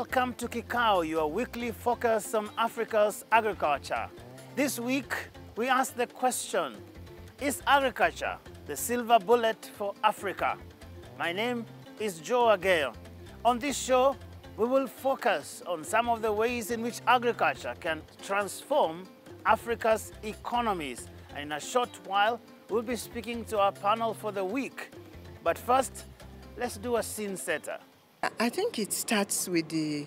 Welcome to Kikao, your weekly focus on Africa's agriculture. This week, we ask the question, is agriculture the silver bullet for Africa? My name is Joe Ageo. On this show, we will focus on some of the ways in which agriculture can transform Africa's economies. And in a short while, we'll be speaking to our panel for the week. But first, let's do a scene setter. I think it starts with the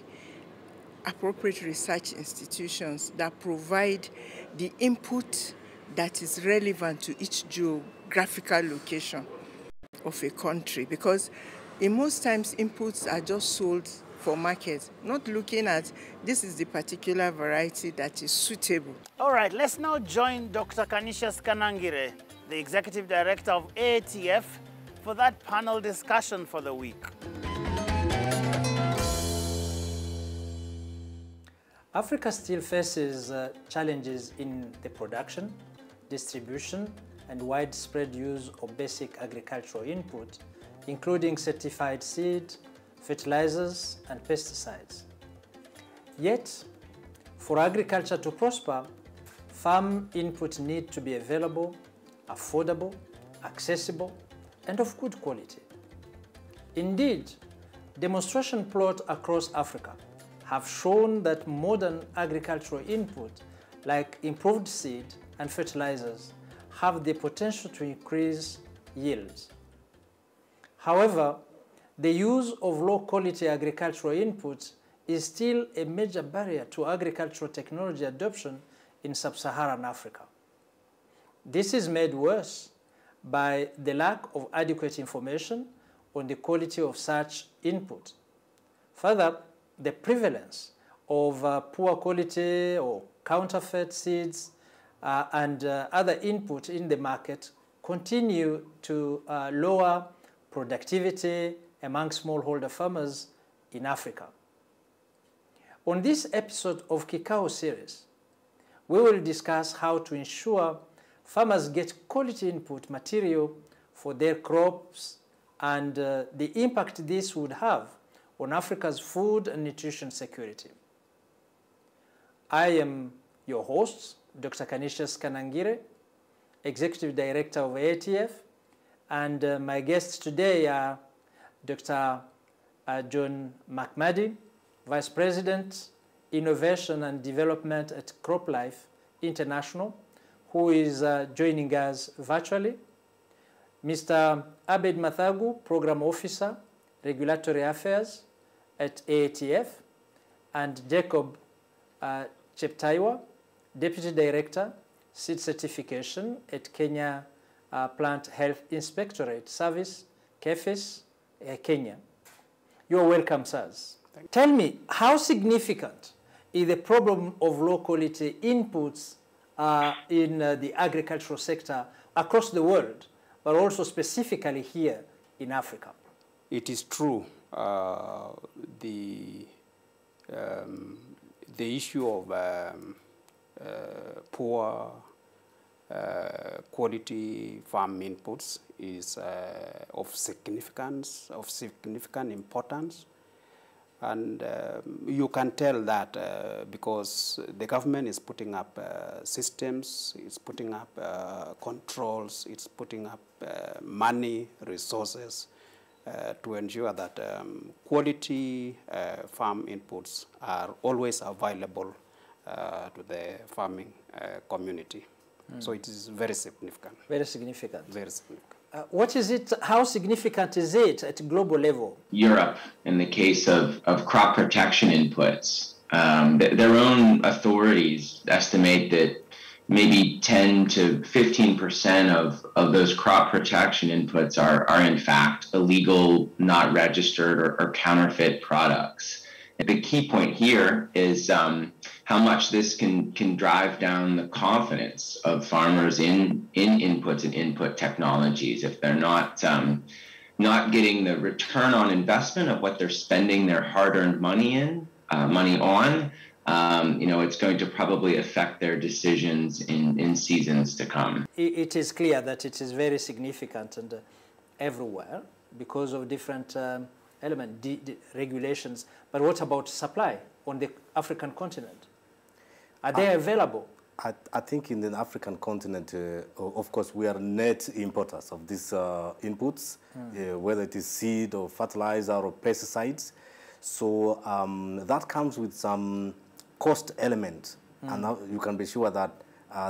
appropriate research institutions that provide the input that is relevant to each geographical location of a country, because in most times inputs are just sold for market, not looking at this is the particular variety that is suitable. All right, let's now join Dr. Canisius Kanangire, the Executive Director of AATF, for that panel discussion for the week. Africa still faces challenges in the production, distribution, and widespread use of basic agricultural input, including certified seed, fertilizers, and pesticides. Yet, for agriculture to prosper, farm input need to be available, affordable, accessible, and of good quality. Indeed, demonstration plots across Africa have shown that modern agricultural input, like improved seed and fertilizers, have the potential to increase yields. However, the use of low-quality agricultural inputs is still a major barrier to agricultural technology adoption in sub-Saharan Africa. This is made worse by the lack of adequate information on the quality of such input. Further, the prevalence of poor quality or counterfeit seeds and other input in the market continue to lower productivity among smallholder farmers in Africa. On this episode of Kikao series, we will discuss how to ensure farmers get quality input material for their crops and the impact this would have on Africa's food and nutrition security. I am your host, Dr. Canisius Kanangire, Executive Director of AATF, and my guests today are Dr. John McMurdy, Vice President, Innovation and Development at CropLife International, who is joining us virtually, Mr. Abed Mathagu, Program Officer, Regulatory Affairs at AATF, and Jacob Cheptaiwa, Deputy Director, Seed Certification at Kenya Plant Health Inspectorate Service, KEFIS, Kenya. You're welcome, sirs. Tell me, how significant is the problem of low-quality inputs in the agricultural sector across the world, but also specifically here in Africa? It is true. The issue of poor quality farm inputs is of significant importance, and you can tell that because the government is putting up systems, it's putting up controls, it's putting up money, resources to ensure that quality farm inputs are always available to the farming community. So it is very significant. Very significant. Very significant. What is it, how significant is it at global level? Europe, in the case of crop protection inputs, their own authorities estimate that maybe 10 to 15% of those crop protection inputs are in fact illegal, not registered, or counterfeit products. And the key point here is how much this can drive down the confidence of farmers in inputs and input technologies if they're not getting the return on investment of what they're spending their hard-earned money on. It's going to probably affect their decisions in seasons to come. It is clear that it is very significant and everywhere because of different element, the regulations, but what about supply on the African continent? Are they available? I think in the African continent, of course, we are net importers of these inputs, whether it is seed or fertilizer or pesticides. So that comes with some cost element, and now you can be sure that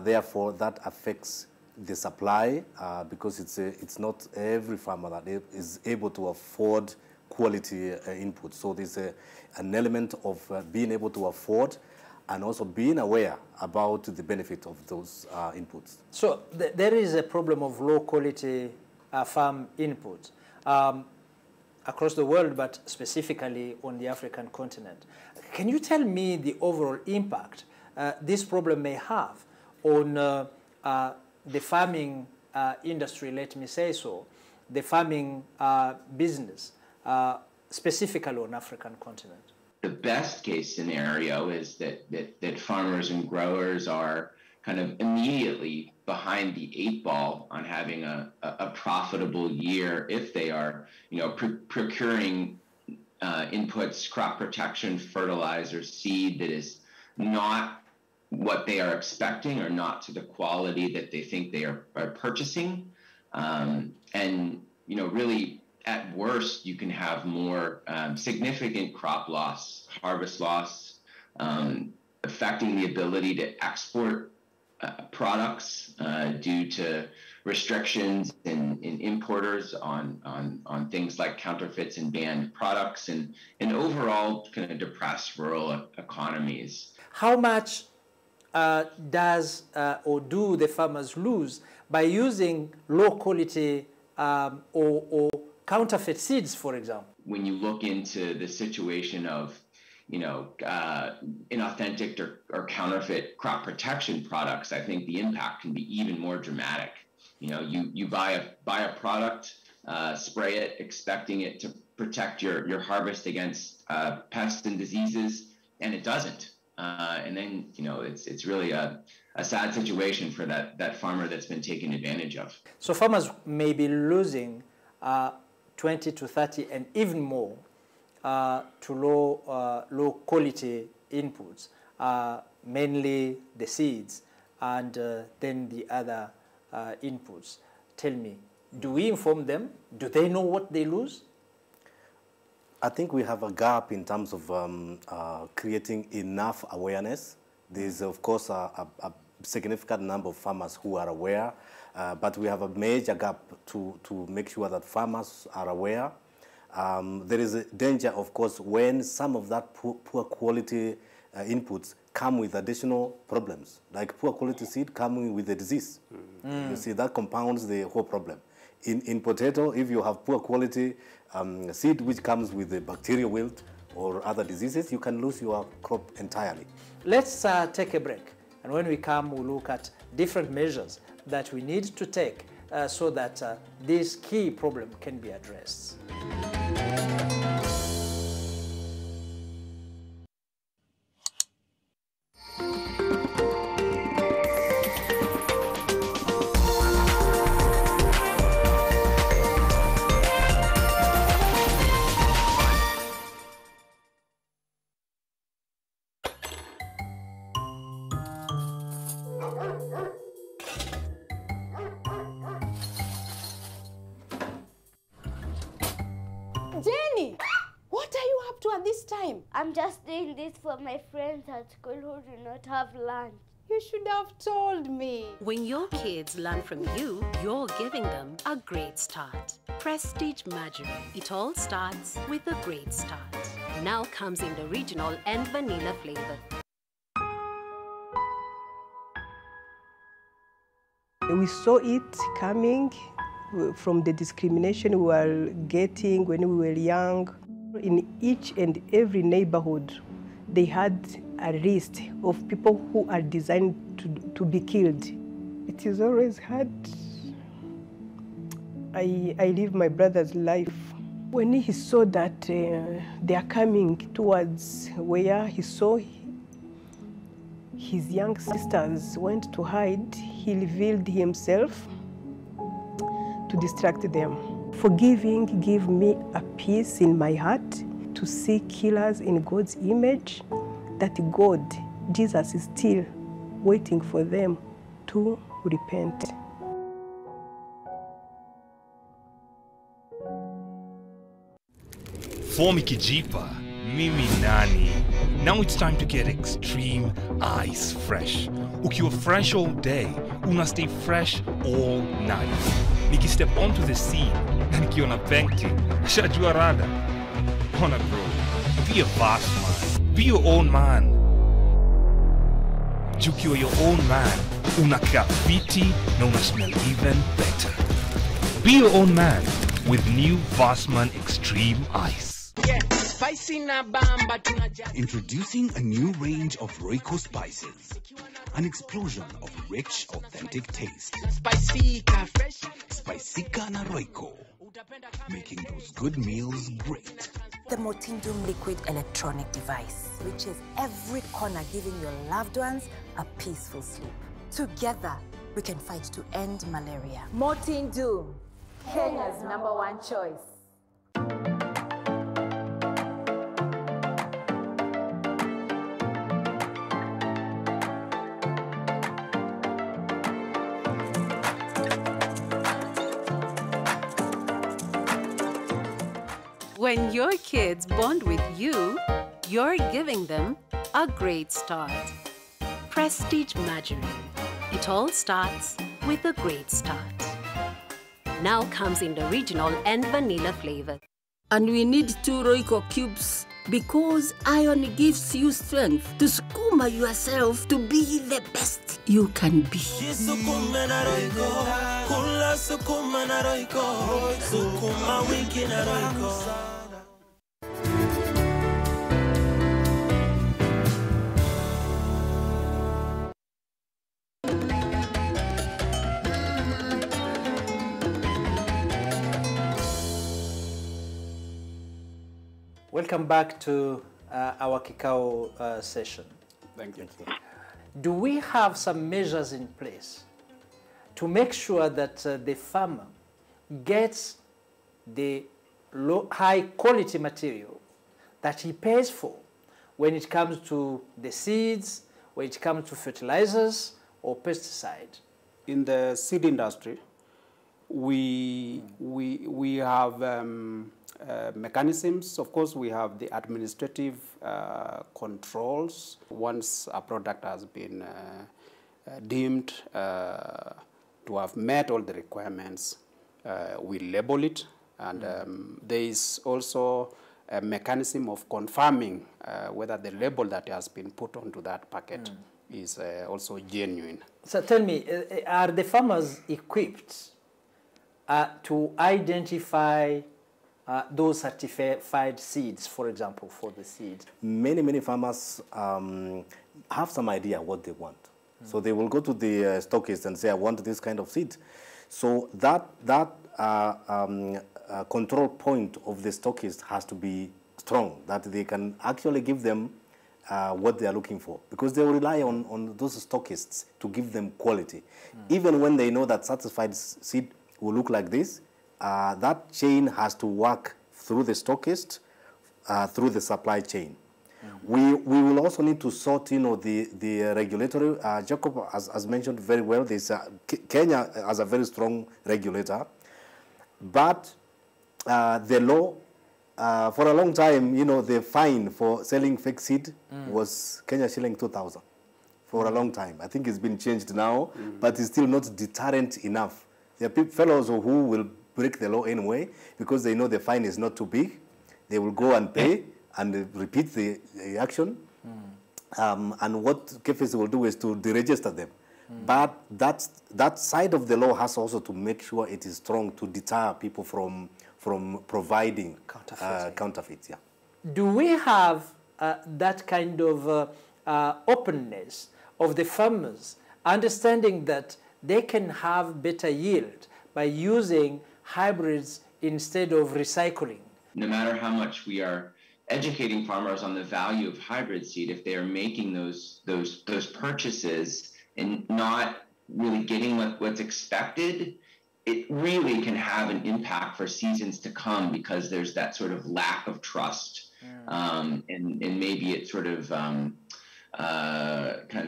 therefore that affects the supply because it's not every farmer that is able to afford quality input. So there's an element of being able to afford and also being aware about the benefit of those inputs. So there is a problem of low quality farm inputs across the world, but specifically on the African continent. Can you tell me the overall impact this problem may have on the farming industry, let me say so, the farming business, specifically on African continent? The best case scenario is that farmers and growers are kind of immediately behind the 8 ball on having a profitable year if they are, procuring inputs, crop protection, fertilizer, seed that is not what they are expecting or not to the quality that they think they are purchasing. And, really, at worst, you can have more significant crop loss, harvest loss, affecting the ability to export products due to restrictions in importers on things like counterfeits and banned products, and overall kind of depressed rural economies. How much does or do the farmers lose by using low quality or counterfeit seeds, for example? When you look into the situation of, inauthentic or counterfeit crop protection products, I think the impact can be even more dramatic. You buy a product, spray it, expecting it to protect your harvest against pests and diseases, and it doesn't. And then, it's really a sad situation for that farmer that's been taken advantage of. So farmers may be losing 20 to 30 and even more to low quality inputs, mainly the seeds and then the other inputs. Tell me, do we inform them? Do they know what they lose? I think we have a gap in terms of creating enough awareness. There's, of course, a significant number of farmers who are aware, but we have a major gap to make sure that farmers are aware. There is a danger, of course, when some of that poor quality inputs come with additional problems, like poor quality seed coming with a disease. You see, that compounds the whole problem. In potato, if you have poor quality seed which comes with the bacterial wilt or other diseases, you can lose your crop entirely. Let's take a break. And when we come, we'll look at different measures that we need to take so that this key problem can be addressed. Jenny, what are you up to at this time? I'm just doing this for my friends at school who do not have lunch. You should have told me. When your kids learn from you, you're giving them a great start. Prestige Margarine. It all starts with a great start. Now comes in the original and vanilla flavor. We saw it coming from the discrimination we were getting when we were young. In each and every neighborhood, they had a list of people who are designed to be killed. It is always hard. I live my brother's life. When he saw that they are coming towards where he saw his young sisters went to hide, he revealed himself to distract them. Forgiving give me a peace in my heart to see killers in God's image, that God, Jesus, is still waiting for them to repent. Fomi Kijipa, Mimi Nani. Now it's time to get extreme ice fresh. Ukiwa fresh all day, una stay fresh all night. Niki step onto the scene, na nikiona Benki, shajua rada. Hona bro, be a boss man, be your own man. Jukiwa your own man, unakaa fiti na una smell even better. Be your own man with new Vassman Extreme Ice. Introducing a new range of Royco spices. An explosion of rich, authentic taste. Spicika na Royco. Making those good meals great. The Motindum liquid electronic device reaches every corner, giving your loved ones a peaceful sleep. Together, we can fight to end malaria. Motindum, Kenya's #1 choice. When your kids bond with you, you're giving them a great start. Prestige Margarine. It all starts with a great start. Now comes in the original and vanilla flavor. And we need 2 Royco cubes because iron gives you strength to skuma yourself to be the best you can be. Welcome back to our Kikao session. Thank you. Do we have some measures in place to make sure that the farmer gets the high quality material that he pays for when it comes to the seeds, when it comes to fertilizers or pesticide? In the seed industry, we have mechanisms. Of course, we have the administrative controls. Once a product has been deemed to have met all the requirements, we label it. And there is also a mechanism of confirming whether the label that has been put onto that packet is also genuine. So tell me, are the farmers equipped to identify those certified seeds, for example, for the seed? Many farmers have some idea what they want. So they will go to the stockist and say, I want this kind of seed. So that control point of the stockist has to be strong, that they can actually give them what they are looking for, because they will rely on those stockists to give them quality. Even when they know that certified seed will look like this, that chain has to work through the stockist, through the supply chain. We will also need to sort, the regulatory. Jacob has mentioned very well. Kenya has a very strong regulator, but the law, for a long time, the fine for selling fake seed was Kenya shilling 2,000 for a long time. I think it's been changed now, but it's still not deterrent enough. There are fellows who will break the law anyway because they know the fine is not too big. They will go and pay and repeat the action. And what KFC will do is to deregister them. But that side of the law has also to make sure it is strong to deter people from providing counterfeits. Yeah. Do we have that kind of openness of the farmers, understanding that they can have better yield by using hybrids instead of recycling? No matter how much we are educating farmers on the value of hybrid seed, if they are making those purchases and not really getting what's expected, it really can have an impact for seasons to come because there's that sort of lack of trust. And maybe it sort of kind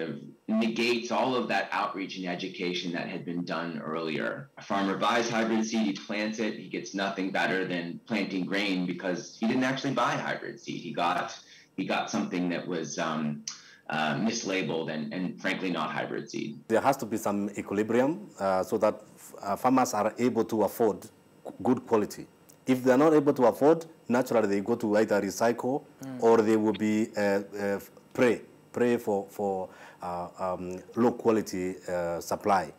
of negates all of that outreach and education that had been done earlier. A farmer buys hybrid seed, he plants it, he gets nothing better than planting grain because he didn't actually buy hybrid seed. He got something that was mislabeled and frankly not hybrid seed. There has to be some equilibrium so that farmers are able to afford good quality. If they're not able to afford, naturally they go to either recycle or they will be pray for low quality supply.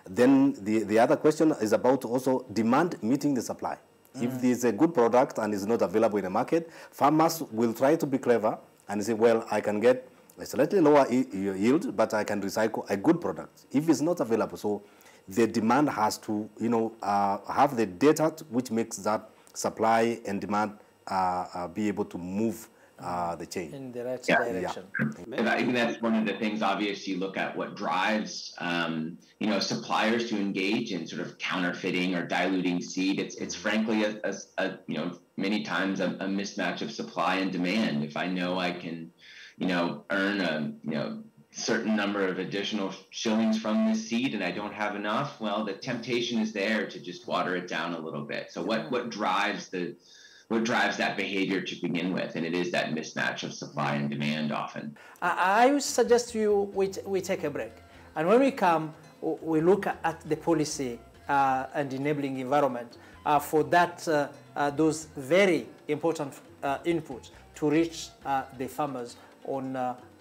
Then the other question is about also demand meeting the supply. If there's a good product and it's not available in the market, farmers will try to be clever and say, well, I can get a slightly lower yield, but I can recycle a good product if it's not available. So the demand has to, have the data which makes that supply and demand be able to move the chain in the right direction. And I think that's one of the things. Obviously, you look at what drives suppliers to engage in sort of counterfeiting or diluting seed. It's frankly many times a mismatch of supply and demand. If I know I can earn a certain number of additional shillings from this seed and I don't have enough, well, the temptation is there to just water it down a little bit. So what drives that behavior to begin with? And it is that mismatch of supply and demand often. I would suggest to you we take a break. And when we come, we look at the policy and enabling environment for those very important inputs to reach the farmers on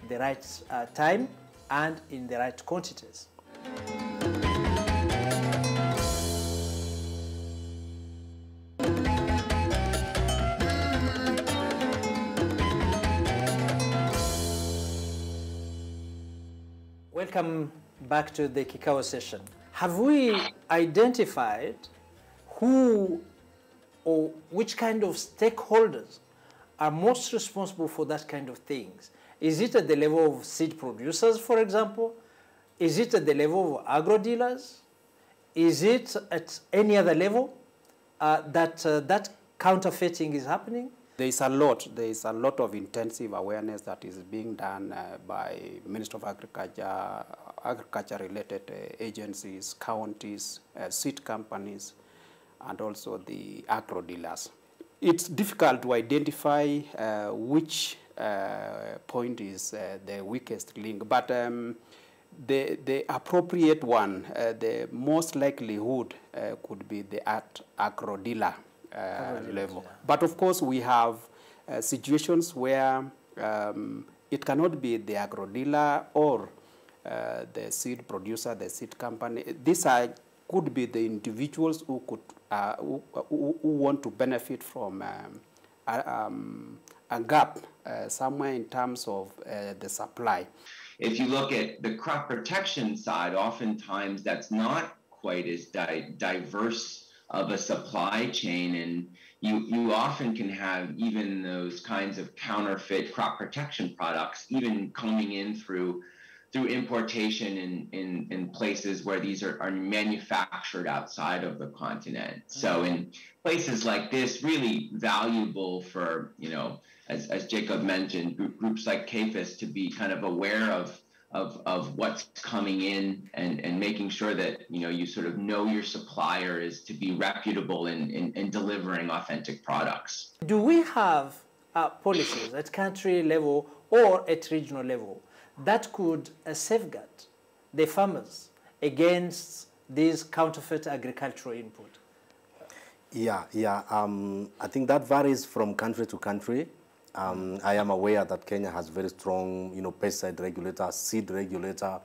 the right time and in the right quantities. Welcome back to the Kikao session. Have we identified who or which kind of stakeholders are most responsible for that kind of things? Is it at the level of seed producers, for example? Is it at the level of agro dealers? Is it at any other level that counterfeiting is happening? There is a lot of intensive awareness that is being done by Ministry of Agriculture, agriculture-related agencies, counties, seed companies, and also the agro dealers. It's difficult to identify which point is the weakest link, but the appropriate one, the most likelihood could be the agro dealer level. Yeah. But of course, we have situations where it cannot be the agro dealer or the seed producer, the seed company. These could be the individuals who could who want to benefit from a gap somewhere in terms of the supply. If you look at the crop protection side, oftentimes that's not quite as diverse of a supply chain, and you often can have even those kinds of counterfeit crop protection products even coming in through importation in places where these are manufactured outside of the continent. So in places like this, really valuable for, as Jacob mentioned, groups like CAFIS to be kind of aware of what's coming in and making sure that, you sort of know your supplier is to be reputable in delivering authentic products. Do we have policies at country level or at regional level that could safeguard the farmers against these counterfeit agricultural input? Yeah. I think that varies from country to country. I am aware that Kenya has very strong, pesticide regulator, seed regulator.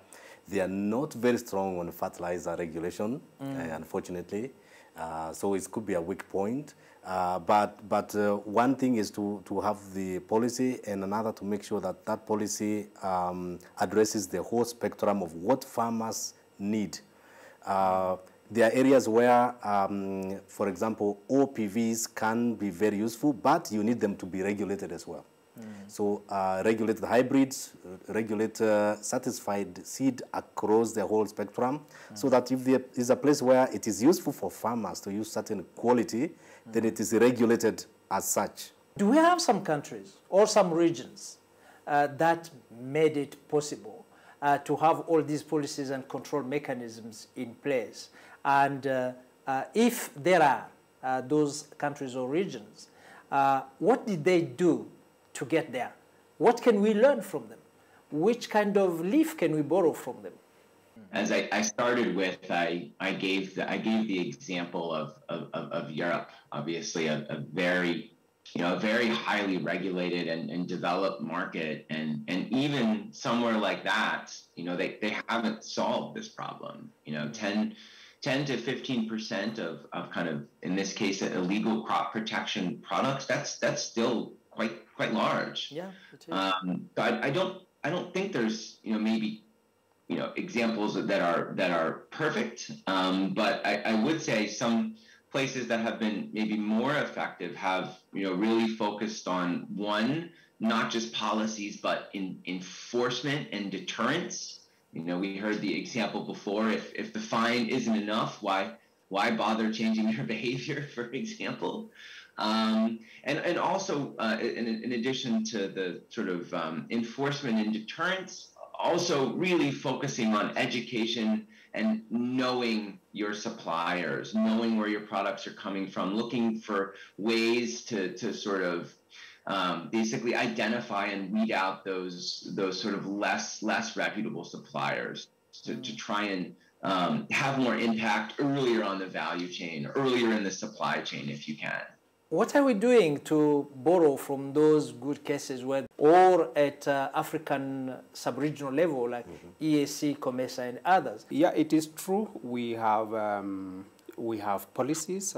They are not very strong on fertilizer regulation, unfortunately. So it could be a weak point. But one thing is to have the policy, and another to make sure that that policy addresses the whole spectrum of what farmers need. There are areas where, for example, OPVs can be very useful, but you need them to be regulated as well. So regulate the hybrids, regulate satisfied seed across the whole spectrum, so that if there is a place where it is useful for farmers to use certain quality, then it is regulated as such. Do we have some countries or some regions that made it possible to have all these policies and control mechanisms in place? And if there are those countries or regions, what did they do to get there? What can we learn from them? Which kind of leaf can we borrow from them? As I started with, I gave the example of Europe, obviously a very highly regulated and developed market, and even somewhere like that, they haven't solved this problem. 10 to 15% of kind of, in this case, illegal crop protection products. That's still quite large. Yeah, it is. But I don't think there's maybe examples that are perfect. But I would say some places that have been maybe more effective have really focused on, one, not just policies but in enforcement and deterrence. We heard the example before. If the fine isn't enough, why bother changing their behavior, for example? And also, in addition to the sort of enforcement and deterrence, also really focusing on education and knowing your suppliers, knowing where your products are coming from, looking for ways to sort of basically identify and weed out those sort of less reputable suppliers to try and have more impact earlier on the value chain, earlier in the supply chain, if you can. What are we doing to borrow from those good cases, or at African sub-regional level, like EAC, COMESA, and others? Yeah, it is true. We have policies.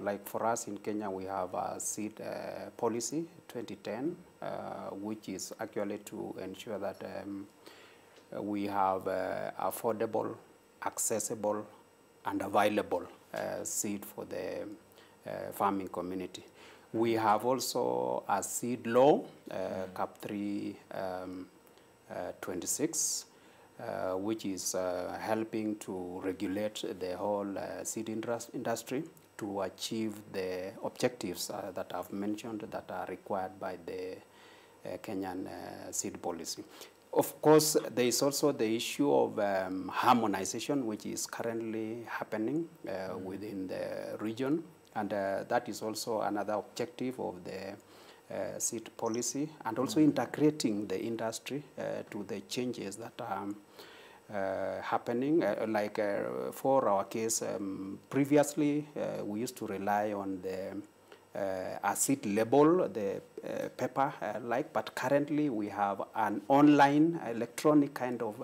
Like for us in Kenya, we have a seed policy 2010, which is actually to ensure that we have affordable, accessible, and available seed for the farming community. We have also a seed law, CAP 326, which is helping to regulate the whole seed industry to achieve the objectives that I've mentioned that are required by the Kenyan seed policy. Of course, there is also the issue of harmonization, which is currently happening within the region. And that is also another objective of the seed policy, and also integrating the industry to the changes that are happening. For our case, previously we used to rely on the seed label, the paper but currently we have an online electronic kind of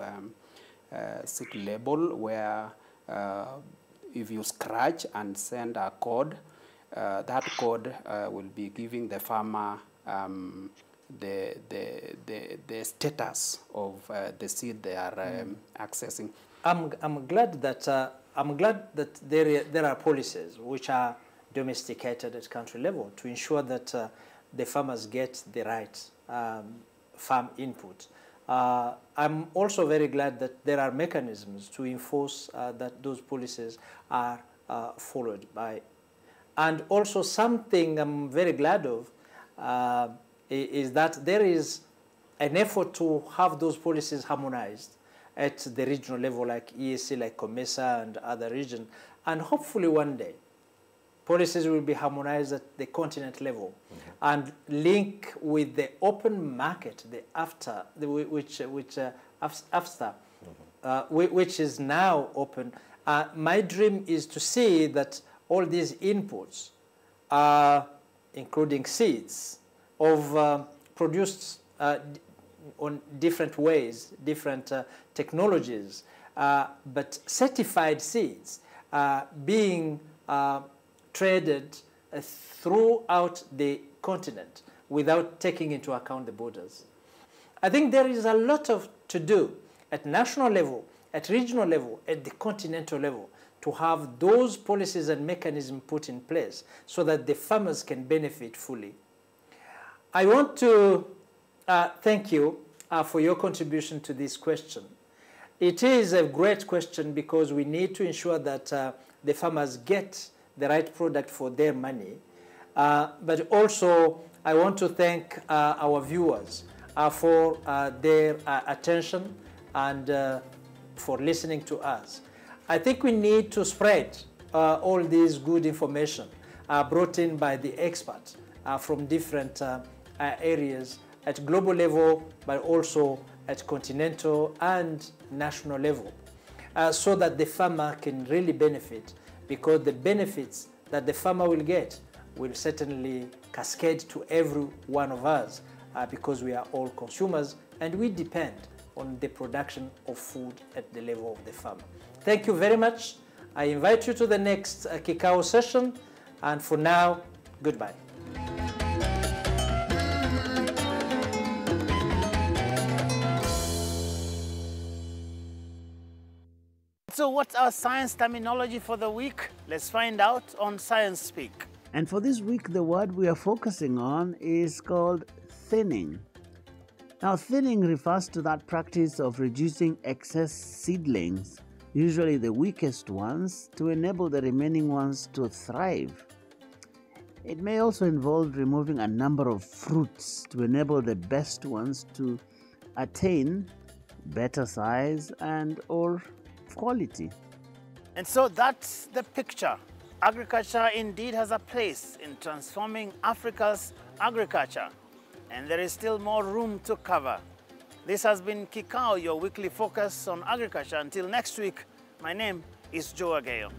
seed label where if you scratch and send a code, that code will be giving the farmer the status of the seed they are accessing. I'm glad that there are policies which are domesticated at country level to ensure that the farmers get the right farm input. I'm also very glad that there are mechanisms to enforce that those policies are followed by. And also something I'm very glad of is that there is an effort to have those policies harmonized at the regional level, like EAC, like COMESA and other regions. And hopefully one day, policies will be harmonized at the continent level and link with the open market, the AFTA, which is now open. My dream is to see that all these inputs, including seeds, of produced on different ways, different technologies, but certified seeds being traded throughout the continent without taking into account the borders. I think there is a lot to do at national level, at regional level, at the continental level, to have those policies and mechanisms put in place so that the farmers can benefit fully. I want to thank you for your contribution to this question. It is a great question because we need to ensure that the farmers get the right product for their money. But also, I want to thank our viewers for their attention and for listening to us. I think we need to spread all this good information brought in by the experts from different areas at global level, but also at continental and national level, so that the farmer can really benefit, because the benefits that the farmer will get will certainly cascade to every one of us, because we are all consumers and we depend on the production of food at the level of the farmer. Thank you very much. I invite you to the next Kikao session, and for now, goodbye. So what's our science terminology for the week? Let's find out on Science Speak. And for this week, the word we are focusing on is called thinning. Now, thinning refers to that practice of reducing excess seedlings, usually the weakest ones, to enable the remaining ones to thrive. It may also involve removing a number of fruits to enable the best ones to attain better size and or quality. And so that's the picture. Agriculture indeed has a place in transforming Africa's agriculture, and there is still more room to cover. This has been Kikao, your weekly focus on agriculture. Until next week, my name is Joe Agayo.